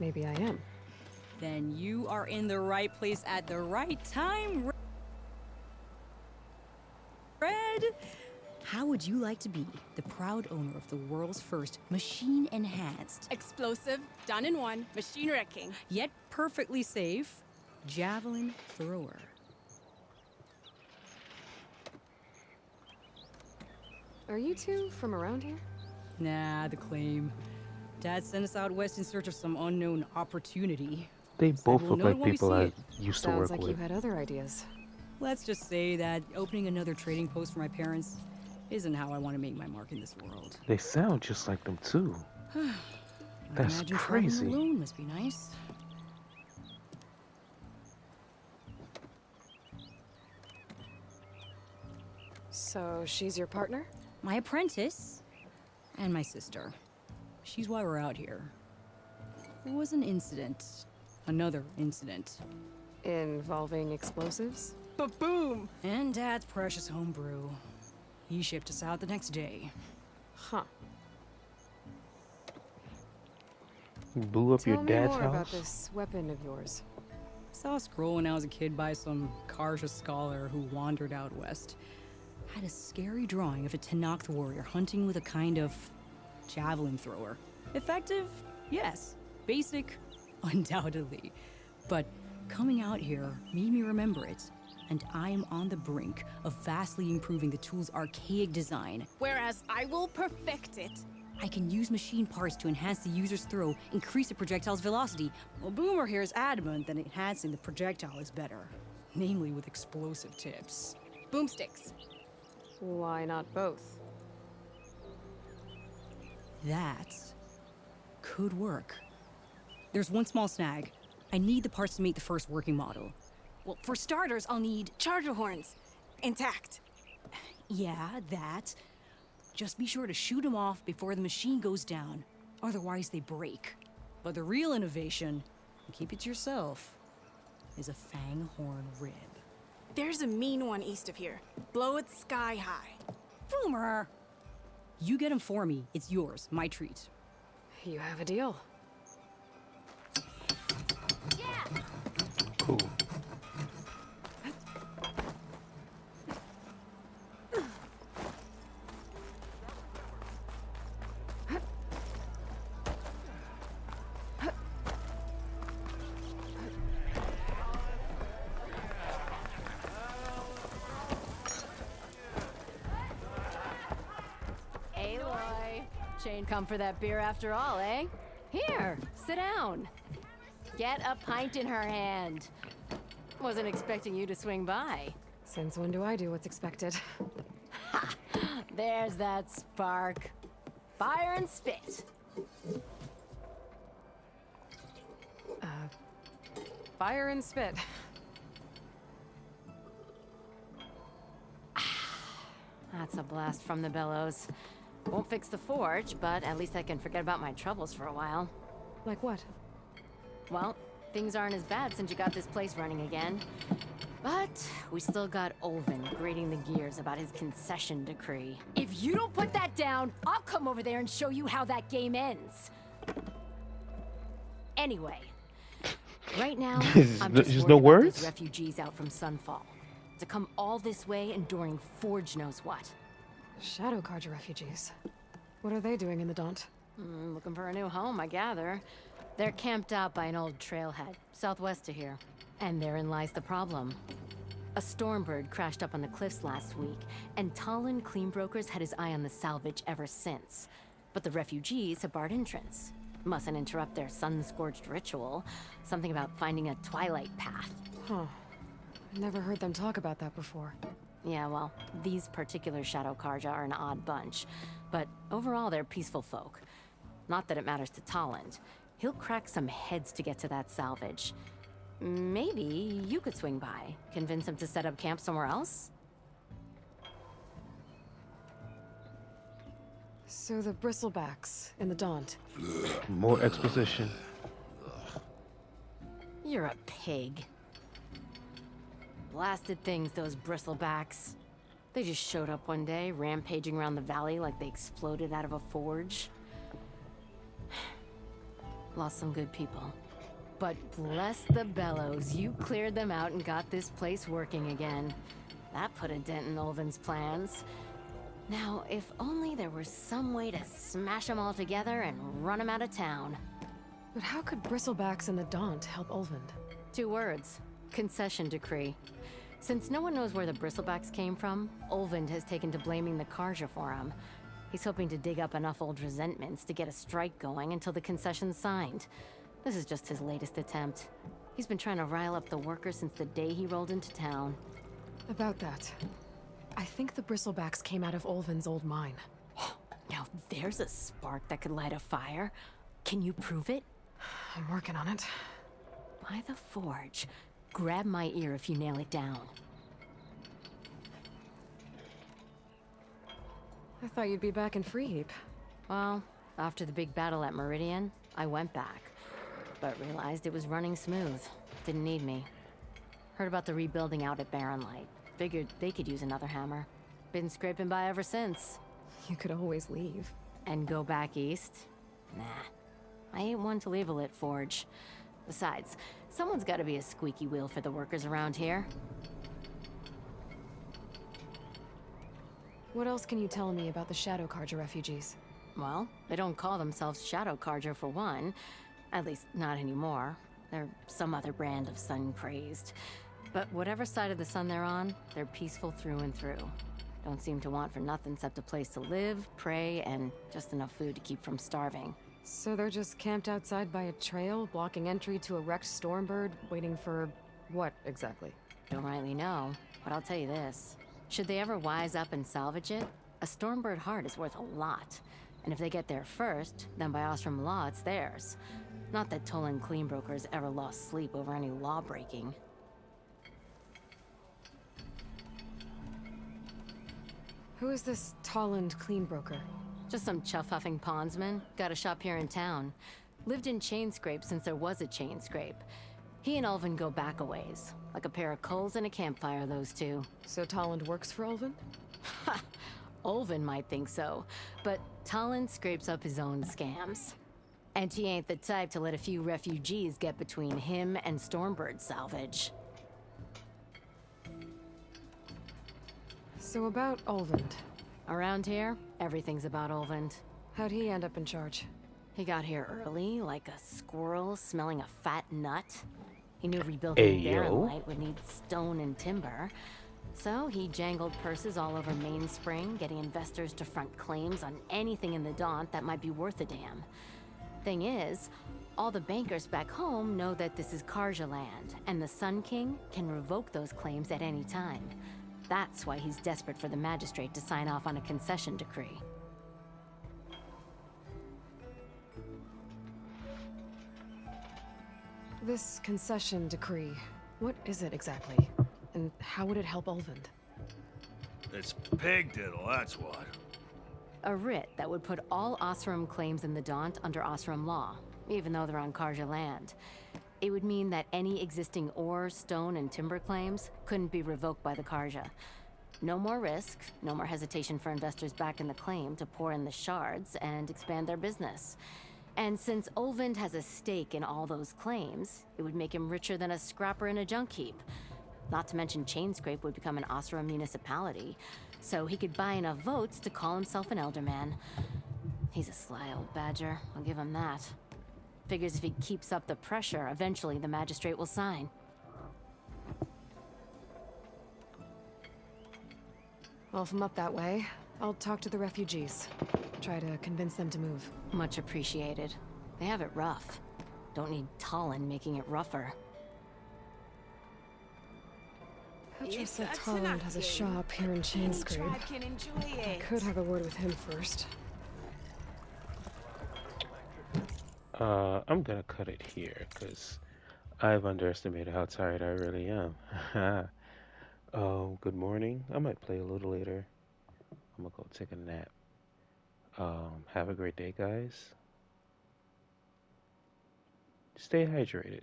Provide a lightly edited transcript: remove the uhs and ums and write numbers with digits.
Maybe I am. Then you are in the right place at the right time, Red. How would you like to be the proud owner of the world's first machine-enhanced, Explosive, done in one, machine wrecking. yet perfectly safe, javelin thrower? Are you two from around here? Nah, the claim. Dad sent us out west in search of some unknown opportunity. They Said both we'll look know it like when we people see I it. used to Sounds work like with. you had other ideas. Let's just say that opening another trading post for my parents isn't how I want to make my mark in this world. They sound just like them too. I That's imagine crazy. traveling alone must be nice. So she's your partner? My apprentice and my sister. She's why we're out here. There was an incident. Another incident. Involving explosives? Ba-boom! And Dad's precious homebrew. He shipped us out the next day. Huh. You blew up Tell your me dad's more house? about this weapon of yours. Saw a scroll when I was a kid by some Karja scholar who wandered out west. Had a scary drawing of a Tenakth warrior hunting with a kind of javelin thrower. Effective? Yes. Basic? Undoubtedly. But coming out here made me remember it. And I am on the brink of vastly improving the tool's archaic design. Whereas I will perfect it. I can use machine parts to enhance the user's throw, increase the projectile's velocity. Well, Boomer here is adamant that enhancing the projectile is better. Namely with explosive tips. Boomsticks. Why not both? That could work. There's one small snag. I need the parts to make the first working model. Well, for starters, I'll need... Charger horns. Intact. Yeah, that. Just be sure to shoot them off before the machine goes down. Otherwise, they break. But the real innovation, and keep it to yourself, is a fang horn rib. There's a mean one east of here. Blow it sky high. Boomer! You get him for me. It's yours. My treat. You have a deal. Cool. Aloy, Shane come for that beer after all, eh? Here, sit down. Get a pint in her hand. Wasn't expecting you to swing by. Since when do I do what's expected? There's that spark. Fire and spit. Fire and spit. That's a blast from the bellows. Won't fix the forge, but at least I can forget about my troubles for a while. Like what? Well, things aren't as bad since you got this place running again. But we still got Olvin grating the gears about his concession decree. If you don't put that down, I'll come over there and show you how that game ends. Anyway, right now, I'm just There's worried no about words? those refugees out from Sunfall. To come all this way enduring Forge knows what. Shadow Karja refugees. What are they doing in the Daunt? Looking for a new home, I gather. They're camped out by an old trailhead, southwest of here. And therein lies the problem. A stormbird crashed up on the cliffs last week, and Talon Cleanbrokers had his eye on the salvage ever since. But the refugees have barred entrance. Mustn't interrupt their sun-scorched ritual. Something about finding a twilight path. Huh. Never heard them talk about that before. Yeah, well, these particular Shadow Karja are an odd bunch. But overall, they're peaceful folk. Not that it matters to Talon. He'll crack some heads to get to that salvage. Maybe you could swing by, convince him to set up camp somewhere else? So the bristlebacks in the Daunt. More exposition. You're a pig. Blasted things, those bristlebacks. They just showed up one day, rampaging around the valley like they exploded out of a forge. Lost some good people. But bless the bellows, you cleared them out and got this place working again. That put a dent in Ulvin's plans. Now, if only there was some way to smash them all together and run them out of town. But how could Bristlebacks and the Daunt help Ulvund? 2 words. Concession decree. Since no one knows where the Bristlebacks came from, Ulvund has taken to blaming the Karja for him. He's hoping to dig up enough old resentments to get a strike going until the concession's signed. This is just his latest attempt. He's been trying to rile up the workers since the day he rolled into town. About that, I think the Bristlebacks came out of Ulvund's old mine. Now there's a spark that could light a fire. Can you prove it? I'm working on it. By the forge. Grab my ear if you nail it down. I thought you'd be back in Freeheap. Well, after the big battle at Meridian, I went back. But realized it was running smooth. Didn't need me. Heard about the rebuilding out at Barren Light. Figured they could use another hammer. Been scraping by ever since. You could always leave. And go back east? Nah. I ain't one to leave a lit forge. Besides, someone's gotta be a squeaky wheel for the workers around here. What else can you tell me about the Shadow Karja refugees? Well, they don't call themselves Shadow Karja for one. At least, not anymore. They're some other brand of sun-crazed. But whatever side of the sun they're on, they're peaceful through and through. Don't seem to want for nothing except a place to live, pray, and just enough food to keep from starving. So they're just camped outside by a trail, blocking entry to a wrecked Stormbird, waiting for what exactly? Don't rightly know, but I'll tell you this. Should they ever wise up and salvage it, a Stormbird heart is worth a lot. And if they get there first, then by Ostrom law, it's theirs. Not that Tolan Cleanbrokers ever lost sleep over any law breaking. Who is this Tolland Cleanbroker? Just some chuff-huffing pondsman. Got a shop here in town. Lived in Chainscrape since there was a Chainscrape. He and Ulvin go back a ways. Like a pair of coals and a campfire, those two. So Tolland works for Ulvund? Ha! Ulvin might think so, but Tolland scrapes up his own scams. And he ain't the type to let a few refugees get between him and Stormbird salvage. So about Ulvund. Around here, everything's about Ulvund. How'd he end up in charge? He got here early, like a squirrel smelling a fat nut. He knew rebuilding Barren Light would need stone and timber. So he jangled purses all over Mainspring, getting investors to front claims on anything in the Daunt that might be worth a damn. Thing is, all the bankers back home know that this is Karja land, and the Sun King can revoke those claims at any time. That's why he's desperate for the magistrate to sign off on a concession decree. This concession decree, what is it exactly? And how would it help Ulvund? It's pig diddle, that's what. A writ that would put all Osram claims in the Daunt under Osram law, even though they're on Karja land. It would mean that any existing ore, stone, and timber claims couldn't be revoked by the Karja. No more risk, no more hesitation for investors back in the claim to pour in the shards and expand their business. And since Ulvund has a stake in all those claims, it would make him richer than a scrapper in a junk heap. Not to mention Chainscrape would become an Osram municipality, so he could buy enough votes to call himself an elderman. He's a sly old badger, I'll give him that. Figures if he keeps up the pressure, eventually the magistrate will sign. Well, if I'm up that way, I'll talk to the refugees. Try to convince them to move. Much appreciated. They have it rough. Don't need Tollan making it rougher. Petra said Tolland has a shop here in Chainscrape. I could have a word with him first. I'm gonna cut it here because I've underestimated how tired I really am. Good morning. I might play a little later. I'm gonna go take a nap. Have a great day, guys. Stay hydrated.